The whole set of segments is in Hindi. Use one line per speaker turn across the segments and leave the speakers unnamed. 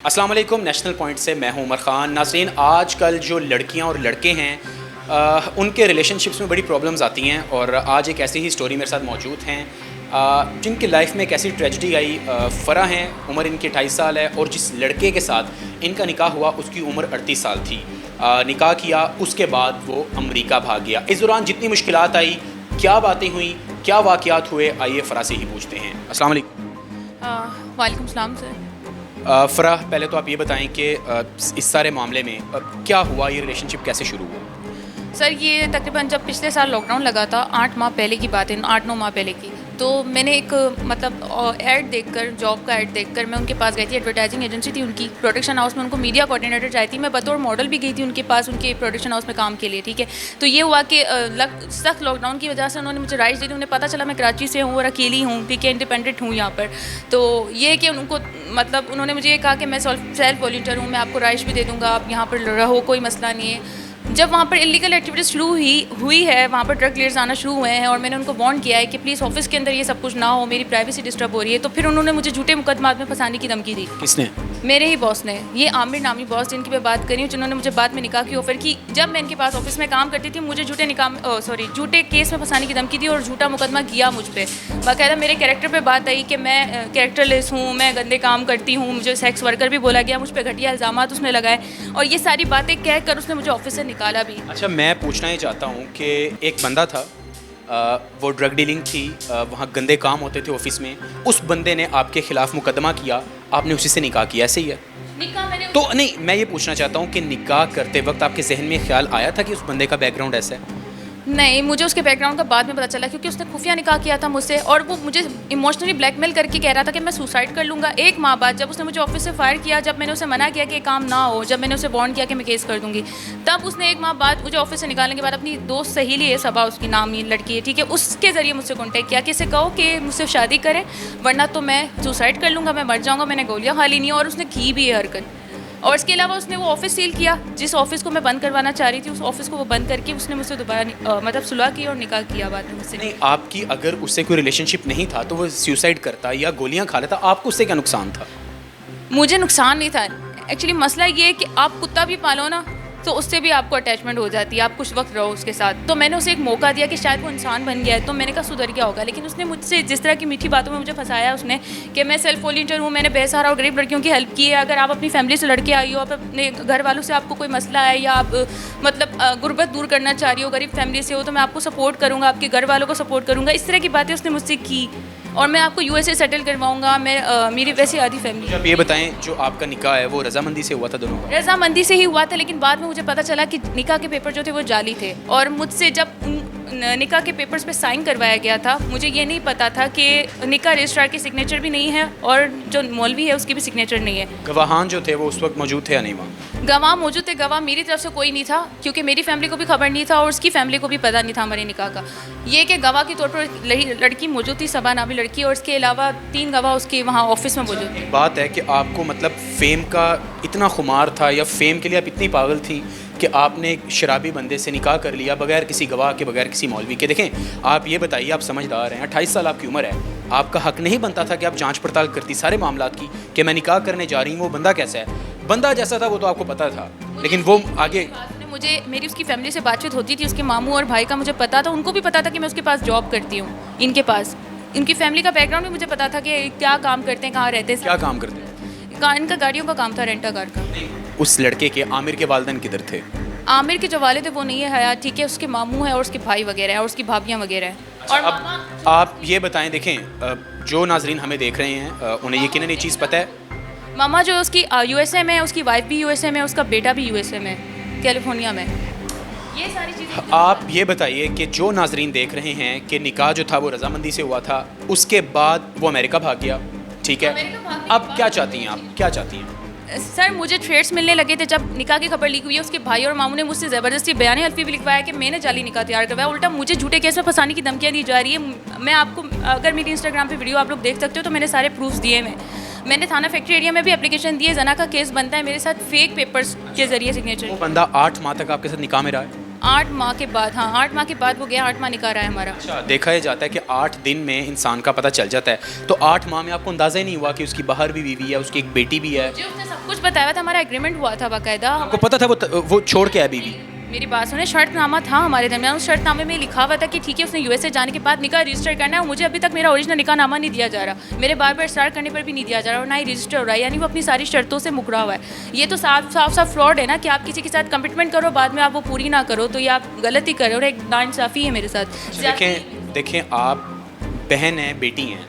अस्सलाम वालेकुम। नेशनल पॉइंट से मैं हूं उमर ख़ान। नाज़रीन, आजकल जो लड़कियां और लड़के हैं उनके रिलेशनशिप्स में बड़ी प्रॉब्लम्स आती हैं और आज एक ऐसी ही स्टोरी मेरे साथ मौजूद हैं जिनकी लाइफ में एक ऐसी ट्रेजेडी आई। फ़रा हैं, उम्र इनकी 28 साल है और जिस लड़के के साथ इनका निकाह हुआ उसकी उम्र 38 साल थी। निकाह किया, उसके बाद वो अमरीका भाग गया। इस दौरान जितनी मुश्किलात आई, क्या बातें हुई, क्या वाक़यात हुए, आइए फ़रा से ही पूछते हैं। अस्सलाम वालेकुम।
वालेकुम सलाम सर।
फ़रा, पहले तो आप ये बताएं कि इस सारे मामले में क्या हुआ, ये रिलेशनशिप कैसे शुरू हुआ?
सर ये तकरीबन जब पिछले साल लॉकडाउन लगा था, 8 माह पहले की बात है, 8-9 माह पहले की। तो मैंने एक ऐड देखकर, जॉब का ऐड देखकर मैं उनके पास गई थी। एडवर्टाइजिंग एजेंसी थी उनकी, प्रोडक्शन हाउस में उनको मीडिया कोऑर्डिनेटर चाहिए थी। मैं बतौर मॉडल भी गई थी उनके पास, उनके प्रोडक्शन हाउस में काम के लिए। ठीक है, तो ये हुआ कि सख्त लॉकडाउन की वजह से उन्होंने मुझे राइट्स दी थी। उन्हें पता चला मैं कराची से हूँ और अकेली हूँ, ठीक है, इंडिपेंडेंट हूँ यहाँ पर। तो ये कि उनको मतलब उन्होंने मुझे ये कहा कि मैं सेल्फ वॉलंटियर हूँ, मैं आपको राइट्स भी दे दूँगा, आप यहाँ पर रहो, कोई मसला नहीं है। जब वहाँ पर इलीगल एक्टिविटीज़ शुरू हुई है, वहाँ पर ड्रग डीलर्स आना शुरू हुए हैं और मैंने उनको वार्न किया है कि प्लीज़ ऑफिस के अंदर ये सब कुछ ना हो, मेरी प्राइवेसी डिस्टर्ब हो रही है। तो फिर उन्होंने मुझे झूठे मुकदमात में फंसाने की धमकी दी।
किसने?
मेरे ही बॉस ने, ये आमिर नामी बॉस जिनकी मैं बात कर रही हूँ, जिन्होंने मुझे बाद में निकाह की ऑफर की। जब मैं इनके पास ऑफिस में काम करती थी, मुझे झूठे केस में फंसाने की धमकी दी और झूठा मुकदमा किया मुझ पर। बाकायदा मेरे कैरेक्टर पर बात आई कि मैं कैरेक्टरलेस हूँ, मैं गंदे काम करती हूँ, मुझे सेक्स वर्कर भी बोला गया, मुझ पर घटिया इल्ज़ामात उसने लगाए और ये सारी बातें कह कर उसने मुझे ऑफिस से निकाला भी।
अच्छा, मैं पूछना ही चाहता हूँ कि एक बंदा था, वो ड्रग डीलिंग थी, वहाँ गंदे काम होते थे ऑफिस में, उस बंदे ने आपके ख़िलाफ़ मुकदमा किया, आपने उसी से निकाह किया, ऐसे ही है?
निकाह मैंने
तो नहीं, मैं ये पूछना चाहता हूँ कि निकाह करते वक्त आपके जहन में ख्याल आया था कि उस बंदे का बैकग्राउंड ऐसा है?
नहीं, मुझे उसके बैकग्राउंड का बाद में पता चला, क्योंकि उसने खुफिया निकाह किया था मुझसे और वो मुझे इमोशनली ब्लैकमेल करके कह रहा था कि मैं सुसाइड कर लूँगा। 1 माह बाद जब उसने मुझे ऑफिस से फायर किया, जब मैंने उसे मना किया कि ये काम ना हो, जब मैंने उसे वार्न किया कि मैं केस कर दूँगी, तब उसने 1 माह बाद मुझे ऑफिस से निकालने के बाद अपनी दोस्त सहेली है, सबा उसकी नाम ही लड़की है, ठीक है, उसके ज़रिए मुझसे कॉन्टैक्ट किया कि इसे कहो कि मुझसे शादी करें वरना तो मैं सुसाइड कर लूँगा, मैं मर जाऊँगा, मैंने गोलियाँ खा ली नहीं। और उसने की भी ये हरकत। और इसके अलावा उसने वो ऑफिस सील किया, जिस ऑफिस को मैं बंद करवाना चाह रही थी, उस ऑफिस को वो बंद करके उसने मुझसे दोबारा मतलब सुलह की और निकाह किया बाद में मुझसे।
नहीं, आपकी अगर उससे कोई रिलेशनशिप नहीं था तो वो सुसाइड करता या गोलियाँ खा लेता, आपको उससे क्या नुकसान था?
मुझे नुकसान नहीं था। एक्चुअली मसला ये है कि आप कुत्ता भी पालो ना तो उससे भी आपको अटैचमेंट हो जाती है, आप कुछ वक्त रहो उसके साथ। तो मैंने उसे एक मौका दिया कि शायद वो इंसान बन गया है, तो मैंने कहा सुधर गया होगा। लेकिन उसने मुझसे जिस तरह की मीठी बातों में मुझे फंसाया उसने, कि मैं सेल्फ वॉलंटियर हूँ, मैंने बेसहारा और गरीब लड़कियों की हेल्प की है। अगर आप अपनी फैमिली से लड़के आई हो, आप अपने घर वालों से आपको कोई मसला है या आप मतलब गुर्बत दूर करना चाह रही हो, गरीब फैमिली से हो, तो मैं आपको सपोर्ट करूँगा, आपके घर वालों को सपोर्ट करूँगा। इस तरह की बातें उसने मुझसे की और मैं आपको यूएसए सेटल करवाऊंगा, मैं मेरी वैसी आधी फैमिली।
आप ये बताएं, जो आपका निकाह है वो रजामंदी से हुआ था दोनों का?
रजामंदी से ही हुआ था, लेकिन बाद में मुझे पता चला कि निकाह के पेपर जो थे वो जाली थे और मुझसे जब निकाह के पेपर्स पे साइन करवाया गया था, मुझे ये नहीं पता था कि निकाह रजिस्ट्रार की सिग्नेचर भी नहीं है और जो मौलवी है उसकी भी सिग्नेचर नहीं है।
गवाहान जो थे वो उस वक्त मौजूद थे या नहीं वहाँ?
गवाह मौजूद थे। गवाह मेरी तरफ से कोई नहीं था, क्योंकि मेरी फैमिली को भी खबर नहीं था और उसकी फैमिली को भी पता नहीं था हमारे निकाह का। ये कि गवाह के तौर पर लड़की मौजूद थी, सबा नामी लड़की, और इसके अलावा 3 गवाह उसके वहाँ ऑफिस में मौजूद थे।
बात है कि आपको मतलब फेम का इतना खुमार था या फेम के लिए आप इतनी पागल थी कि आपने एक शराबी बंदे से निकाह कर लिया बगैर किसी गवाह के, बगैर किसी मौलवी के। देखें, आप ये बताइए, आप समझदार हैं, 28 साल आपकी उम्र है, आपका हक नहीं बनता था कि आप जांच पड़ताल करती सारे मामलात की कि मैं निकाह करने जा रही हूँ, वो बंदा कैसा है? बंदा जैसा था वो तो आपको पता था, लेकिन वो आगे
मुझे मेरी उसकी फैमिली से बातचीत होती थी, उसके मामू और भाई का मुझे पता था, उनको भी पता था कि मैं उसके पास जॉब करती हूँ। इनके पास इनकी फैमिली का बैकग्राउंड भी मुझे पता था कि क्या काम करते हैं, कहाँ रहते हैं।
क्या काम करते हैं?
इनका गाड़ियों का काम था, रेंटा कार का।
उस लड़के के आमिर के वालिदैन किधर थे?
आमिर के जो वालिद थे वो नहीं है हयात, ठीक है, उसके मामू है और उसके भाई वगैरह है और उसकी भाभियाँ वगैरह हैं। और
अब आप ये बताएं, देखें जो नाजरीन हमें देख रहे हैं उन्हें यकीनन ये चीज़ पता है,
मामा जो उसकी यूएसए में है, उसकी वाइफ भी यूएसए में है, उसका बेटा भी यूएसए में, कैलिफोर्निया में। ये सारी चीज़ें
आप ये बताइए कि जो नाजरीन देख रहे हैं कि निकाह जो था वो रजामंदी से हुआ था, उसके बाद वो अमेरिका भाग गया, ठीक है, अब क्या चाहती हैं आप, क्या चाहती हैं?
सर मुझे थ्रेड्स मिलने लगे थे जब निकाह की खबर लीक हुई है। उसके भाई और मामू ने मुझसे ज़बरदस्ती बयान हल्फी भी लिखवाया कि मैंने जाली निकाह तैयार करवाया, उल्टा मुझे झूठे केस में फंसाने की धमकियाँ दी जा रही है। मैं आपको, अगर मेरी इंस्टाग्राम पे वीडियो आप लोग देख सकते हो तो मैंने सारे प्रूफ्स दिए हैं। मैंने थाना फैक्ट्री एरिया में भी एप्लीकेशन दी है, जना का केस बनता है मेरे साथ फेक पेपर्स के जरिए सिग्नेचर।
वो बंदा 8 माह तक आपके साथ निकाह में रहा है?
8 माह के बाद, हाँ 8 माह के बाद वो गया, 8 माह निकाह रहा है हमारा।
अच्छा, देखा ही जाता है कि 8 दिन में इंसान का पता चल जाता है, तो 8 माह में आपको अंदाज़ा ही नहीं हुआ कि उसकी बाहर भी बीवी है, उसकी एक बेटी भी है?
मुझे उसने सब कुछ बताया हुआ था, हमारा एग्रीमेंट हुआ था बाकायदा।
आपको पता था वो छोड़ के है बीवी?
मेरी बात सुने, शर्तनामा था हमारे दरमियान, उस शर्तनामे में लिखा हुआ था कि ठीक है उसने यूएसए जाने के बाद निकाह रजिस्टर करना है, और मुझे अभी तक मेरा ओरिजिनल निकाहनामा नहीं दिया जा रहा, मेरे बार बार स्टार्ट करने पर भी नहीं दिया जा रहा और ना ही रजिस्टर हो रहा है, यानी वो अपनी सारी शर्तों से मुकरा हुआ है। ये तो साफ फ्रॉड है ना कि आप किसी के साथ कमिटमेंट करो, बाद में आप वो पूरी ना करो, तो ये आप गलती करो और एक नाइंसाफ़ी है मेरे साथ।
देखें आप बहन हैं, बेटी हैं,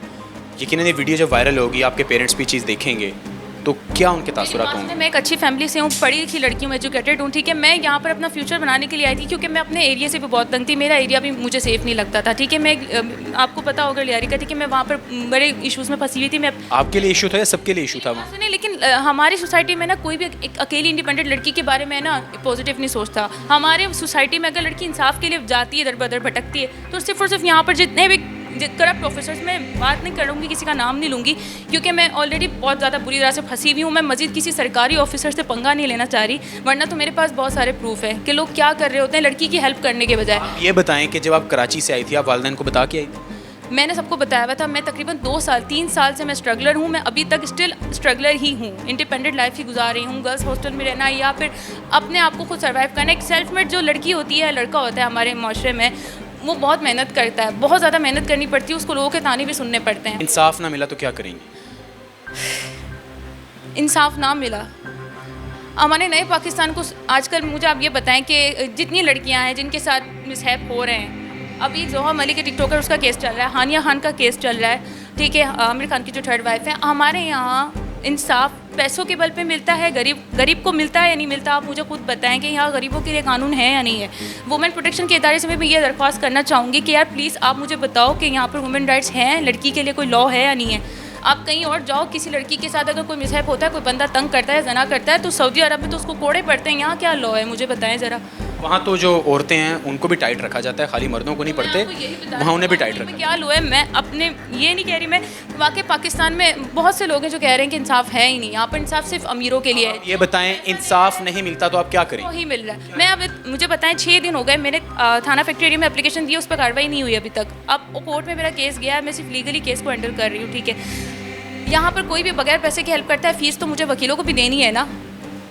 यकीनन ये वीडियो जब वायरल होगी आपके पेरेंट्स भी चीज़ देखेंगे, तो क्या उनके तासुरात होंगे?
मैं एक अच्छी फैमिली से हूँ, पढ़ी लिखी लड़की हूँ, एजुकेटेड हूँ, ठीक है। मैं यहाँ पर अपना फ्यूचर बनाने के लिए आई थी, क्योंकि मैं अपने एरिया से भी बहुत तंग थी, मेरा एरिया भी मुझे सेफ नहीं लगता था, ठीक है। मैं आपको पता होगा लियारी का, ठीक है, मैं वहाँ पर बड़े इशूज़ में फंसी हुई थी। मैं
आपके लिए इशू था या सबके लिए इशू था वहाँ?
सुनिए, लेकिन हमारी सोसाइटी में ना कोई भी एक अकेली इंडिपेंडेंट लड़की के बारे में ना पॉजिटिव नहीं सोचता। हमारे सोसाइटी में अगर लड़की इंसाफ के लिए जाती है, दर बदर भटकती है, तो सिर्फ और सिर्फ यहाँ पर जितने भी करप्ट प्रोफेसर्स, मैं बात नहीं करूँगी, किसी का नाम नहीं लूँगी, क्योंकि मैं ऑलरेडी बहुत ज़्यादा बुरी तरह से फंसी हुई हूँ। मैं मज़ीद किसी सरकारी ऑफिसर से पंगा नहीं लेना चाह रही, वरना तो मेरे पास बहुत सारे प्रूफ है कि लोग क्या कर रहे होते हैं लड़की की हेल्प करने के बजाय।
ये बताएं कि जब आप कराची से आई थी, आप वालिदैन को बता के आई थी?
मैंने सबको बताया हुआ था। मैं तकरीबन 3 साल से मैं स्ट्रगलर हूँ, मैं अभी तक स्टिल स्ट्रगलर ही हूँ। इंडिपेंडेंट लाइफ ही गुजार रही हूँ, गर्ल्स हॉस्टल में रहना या फिर अपने आप को खुद सर्वाइव करना। एक सेल्फ मेड जो लड़की होती है, लड़का होता है हमारे माशरे में, वो बहुत मेहनत करता है, बहुत ज़्यादा मेहनत करनी पड़ती है, उसको लोगों के ताने भी सुनने पड़ते हैं।
इंसाफ ना मिला तो क्या करेंगे?
इंसाफ ना मिला, हमारे नए पाकिस्तान को आजकल मुझे आप ये बताएं कि जितनी लड़कियां हैं जिनके साथ मिसहैप हो रहे हैं, अभी जोहा मलिक के टिकटॉकर उसका केस चल रहा है, हानिया खान का केस चल रहा है, ठीक है, आमिर खान की जो थर्ड वाइफ है। हमारे यहाँ इंसाफ पैसों के बल पे मिलता है, गरीब को मिलता है या नहीं मिलता? आप मुझे खुद बताएं कि यहाँ गरीबों के लिए कानून है या नहीं है। वुमेन प्रोटेक्शन के इदारे से मैं ये दरख्वास्त करना चाहूँगी कि यार प्लीज़ आप मुझे बताओ कि यहाँ पर वुमेन राइट्स हैं, लड़की के लिए कोई लॉ है या नहीं है। आप कहीं और जाओ, किसी लड़की के साथ अगर कोई मिसहैप होता है, कोई बंदा तंग करता है, जना करता है, तो सऊदी अरब में तो उसको कोड़े पड़ते हैं, यहाँ क्या लॉ है मुझे बताएं ज़रा।
वहाँ तो जो औरतें हैं उनको भी टाइट रखा जाता है, खाली मर्दों को नहीं पड़ते, वहाँ उन्हें भी टाइट रखा।
क्या लो है, मैं अपने ये नहीं कह रही, मैं वाकई पाकिस्तान में बहुत से लोग हैं जो कह रहे हैं कि इंसाफ है ही नहीं, यहाँ पर इंसाफ सिर्फ अमीरों के लिए है।
ये बताएं, इंसाफ नहीं मिलता तो आप क्या करें?
वही मिल रहा है। मैं अब मुझे बताएं 6 दिन हो गए, मैंने थाना फैक्ट्री में एप्लीकेशन दी, उस पर कार्रवाई नहीं हुई अभी तक। अब कोर्ट में मेरा केस गया है, मैं सिर्फ लीगली केस को हैंडल कर रही हूँ, ठीक है। यहाँ पर कोई भी बगैर पैसे की हेल्प करता है, फीस तो मुझे वकीलों को भी देनी है ना।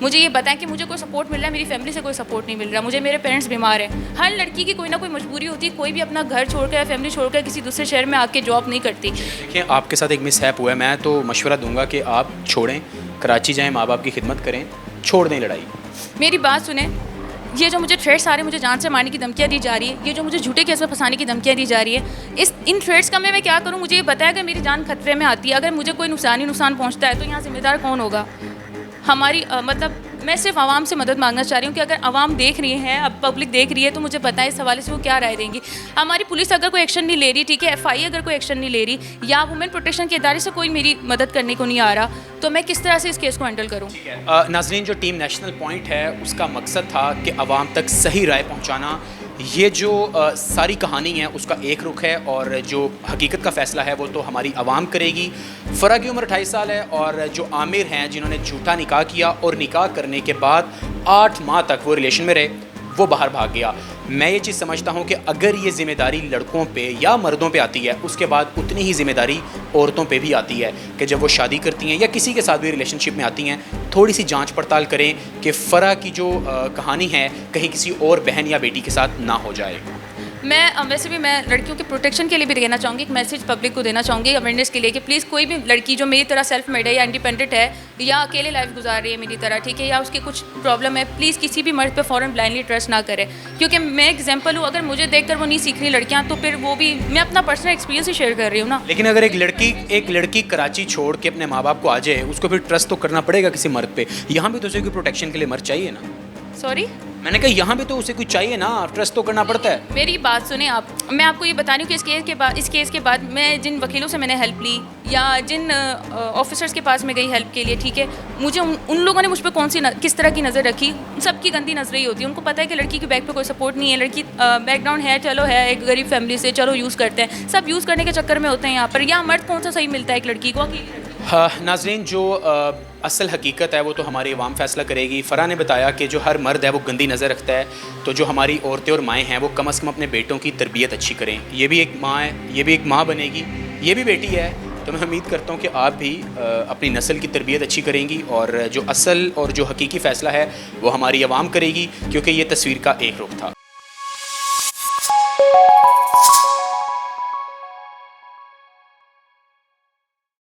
मुझे ये बताएं कि मुझे कोई सपोर्ट मिल रहा है, मेरी फैमिली से कोई सपोर्ट नहीं मिल रहा, मुझे मेरे पेरेंट्स बीमार हैं। हर लड़की की कोई ना कोई मजबूरी होती है, कोई भी अपना घर छोड़कर या फैमिली छोड़कर किसी दूसरे शहर में आके जॉब नहीं करती।
देखिए, आपके साथ एक मिसहैप हुआ है, मैं तो मशवरा दूंगा कि आप छोड़ें, कराची जाएँ, माँ बाप की खिदमत करें, छोड़ दें लड़ाई।
मेरी बात सुने, ये जो मुझे थ्रेड्स आ रहे हैं, मुझे जान से मारने की धमकियाँ दी जा रही है, ये जो मुझे झूठे केस में फंसाने की धमकियाँ दी जा रही है, इन थ्रेड्स का मैं क्या करूँ? मुझे ये बताया कि मेरी जान खतरे में आती है, अगर मुझे कोई नुकसान पहुँचता है तो यहाँ जिम्मेदार कौन होगा? हमारी मतलब मैं सिर्फ आवाम से मदद मांगना चाह रही हूँ कि अगर आवाम देख रही है, अब पब्लिक देख रही है, तो मुझे बताएं इस हवाले से वो क्या राय देंगी। हमारी पुलिस अगर कोई एक्शन नहीं ले रही, ठीक है, एफआई अगर कोई एक्शन नहीं ले रही, या वुमेन प्रोटेक्शन के इदारे से कोई मेरी मदद करने को नहीं आ रहा, तो मैं किस तरह से इस केस को हैंडल करूँ?
नाज़रीन, जो टीम नेशनल पॉइंट है उसका मकसद था कि आवाम तक सही राय पहुँचाना। ये जो सारी कहानी है उसका एक रुख है, और जो हकीकत का फ़ैसला है वो तो हमारी आवाम करेगी। फ़रा की उम्र 28 साल है, और जो आमिर हैं जिन्होंने झूठा निकाह किया और निकाह करने के बाद 8 माह तक वो रिलेशन में रहे, वो बाहर भाग गया। मैं ये चीज़ समझता हूँ कि अगर ये ज़िम्मेदारी लड़कों पे या मर्दों पे आती है, उसके बाद उतनी ही ज़िम्मेदारी औरतों पे भी आती है कि जब वो शादी करती हैं या किसी के साथ भी रिलेशनशिप में आती हैं, थोड़ी सी जांच पड़ताल करें कि फ़रा की जो कहानी है कहीं किसी और बहन या बेटी के साथ ना हो जाए।
मैं वैसे भी मैं लड़कियों के प्रोटेक्शन के लिए भी देना चाहूँगी, एक मैसेज पब्लिक को देना चाहूँगी अवेयरनेस के लिए कि प्लीज़ कोई भी लड़की जो मेरी तरह सेल्फ मेड है या इंडिपेंडेंट है या अकेले लाइफ गुजार रही है मेरी तरह, ठीक है, या उसकी कुछ प्रॉब्लम है, प्लीज़ किसी भी मर्द पे फ़ौरन ब्लाइंडली ट्रस्ट ना करे, क्योंकि मैं एग्जांपल हूँ। अगर मुझे देखकर वो नहीं सीख रही लड़कियाँ, तो फिर वो भी, मैं अपना पर्सनल एक्सपीरियंस ही शेयर कर रही हूँ ना।
लेकिन अगर एक लड़की कराची छोड़ के अपने माँ बाप को आ जाए, उसको फिर ट्रस्ट तो करना पड़ेगा किसी मर्द पे। यहाँ भी तो उसे कोई प्रोटेक्शन के लिए मर्द चाहिए ना।
सॉरी,
मैंने कहा यहाँ भी तो उसे कुछ चाहिए ना, ट्रस्ट तो करना पड़ता है।
मेरी बात सुने आप, मैं आपको ये बता रही हूँ कि इस केस के बाद मैं जिन वकीलों से मैंने हेल्प ली या जिन ऑफिसर्स के पास मैं गई हेल्प के लिए, ठीक है, मुझे उन लोगों ने मुझ पर किस तरह की नज़र रखी, सबकी गंदी नजर ही होती है। उनको पता है कि लड़की के बैक पे कोई सपोर्ट नहीं है, लड़की बैकग्राउंड है, चलो है एक गरीब फैमिली से, चलो यूज़ करते हैं, सब यूज़ करने के चक्कर में होते हैं यहाँ पर। या मर्द कौन सा सही मिलता है एक लड़की को?
हाँ नाजरीन, जो असल हकीकत है वो तो हमारी अवाम फ़ैसला करेगी। फ़रा ने बताया कि जो हर मर्द है वो गंदी नज़र रखता है, तो जो हमारी औरतें और माएँ हैं वो कम अज़ कम अपने बेटों की तरबियत अच्छी करें। ये भी एक माँ है, ये भी एक माँ बनेगी, ये भी बेटी है। तो मैं उम्मीद करता हूँ कि आप भी अपनी नस्ल की तरबियत अच्छी करेंगी, और जो असल और जो हकीकी फ़ैसला है वो हमारी अवाम करेगी, क्योंकि ये तस्वीर का एक रुख था।